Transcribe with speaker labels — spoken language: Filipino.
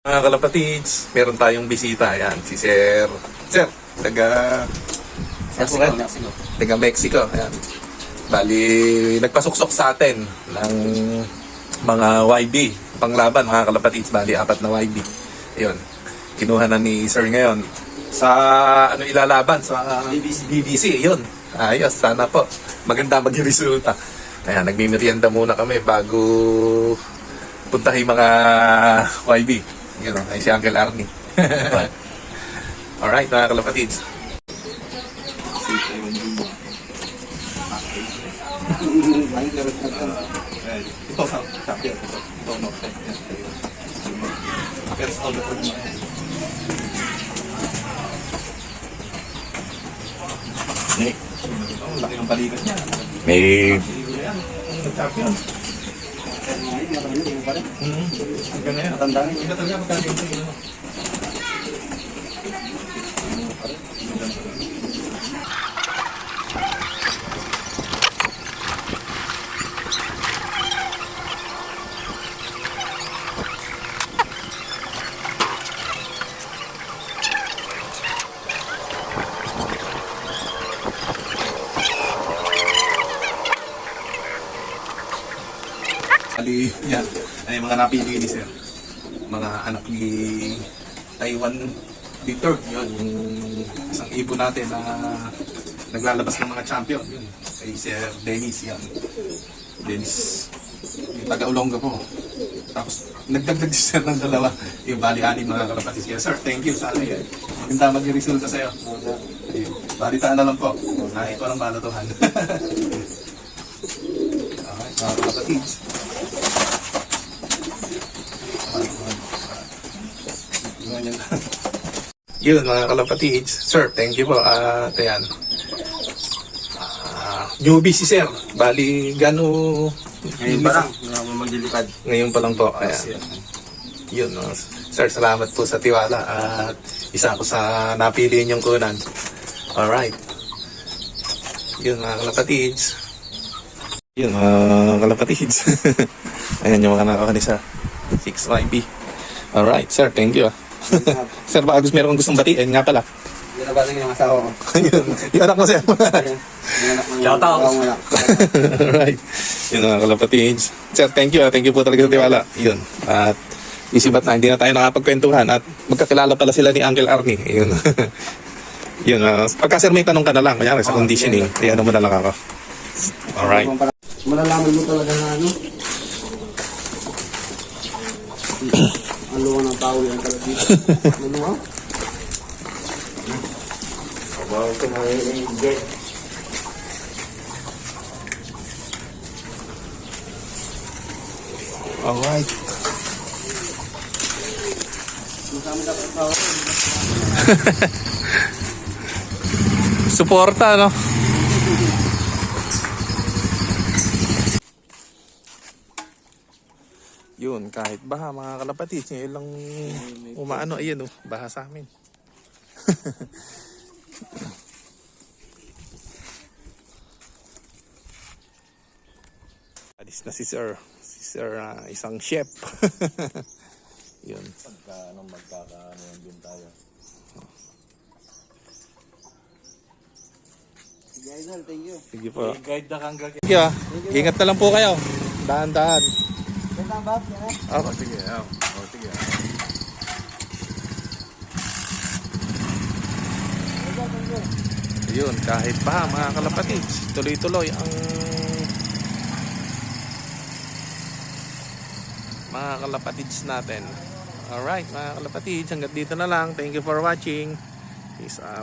Speaker 1: Mga kalapatids, meron tayong bisita. Ayan, si Sir. Sir, taga
Speaker 2: Mexico.
Speaker 1: taga Mexico. Ayan. Bali, nagpasuksok sa atin ng mga YB. Panglaban, mga kalapatids. Bali, 4 na YB. Ayun. Kinuha na ni Sir ngayon. Sa ano ilalaban? Sa BBC. Yun. Ayos, sana po. Maganda maging resulta. Ayan, nagmimerienda muna kami bago puntahin mga YB. Yun o, ay si Uncle Arnie. Alright, mga kalapatids. Ito sa chapter. Ito no. First all the food. Laki ng balikat niya.
Speaker 3: May
Speaker 1: Champion. Hanggang ngayon.
Speaker 2: Matandaan.
Speaker 1: Iba talaga magkagaling sa inyo. Ali, yan. Ay, mga napili ni Sir. Mga anak ni Taiwan Victor. Yun, yung isang ibon natin na naglalabas ng mga champion. Yun, kay Sir Dennis yan. Dennis, yung taga-Olonga po. Tapos, nagdagdag si Sir ng dalawa. Yung bali-anim mga kalapatids. Yes, Sir, thank you sa ano yan. Maganda mag-resulta sa'yo. Ayun, balitaan na lang po. Ito ang balatuhan. Okay, mga kalapatids. Yun mga kalapatids. Sir, thank you po. Ayan. Newbie si Sir. Bali,
Speaker 2: Ngayon pa lang, maglilipad.
Speaker 1: ngayon pa lang po. Ayan. Yun. Sir, salamat po sa tiwala. At isa ako sa napili niyong kunan. Alright. Yun mga kalapatids. Yun mga kalapatids. Ayan yung mga nakakanisa. 6YB. Alright, sir. Thank you. Sir, baka gusto meron kang gustong batiin nga pala.
Speaker 2: Binabasa ng asawa ko.
Speaker 1: Yun. Yung anak mo, sir.
Speaker 2: Shout out.
Speaker 1: Alright. Yun mga kalapatids. Sir, thank you. Thank you po talaga sa tiwala. Yun. At isibat na, hindi na tayo nakapagkwentuhan. At magkakilala pala sila ni Uncle Arnie. Yun. Yun. Pagka sir, may tanong ka na lang. Kanyari sa conditioning. Kaya ano mo na lang ako. Alright.
Speaker 2: Malalaman mo talaga na ano. Ang luwa ng tao yan talaga dito. Ano nga? Abaw ito mga ingay.
Speaker 1: Alright.
Speaker 2: Masama dapat tao.
Speaker 1: Suporta, no? Yun, kahit baha mga kalapatids, yun lang umaano, ayan baha sa amin. Alis na si Sir. Si Sir, isang chef. Yun.
Speaker 3: magkakaano din tayo.
Speaker 2: Sige idol, thank you.
Speaker 1: Sige po.
Speaker 3: Guide na kang gagawin.
Speaker 1: Thank you. Ingat na lang po kayo. Dahan-dahan.
Speaker 2: Ganda ba?
Speaker 1: Oh.
Speaker 3: Sige, sige.
Speaker 1: Yun, kahit pa mga kalapatids, tuloy-tuloy ang mga kalapatids natin. Alright, mga kalapatids, hanggang dito na lang. Thank you for watching. Peace out.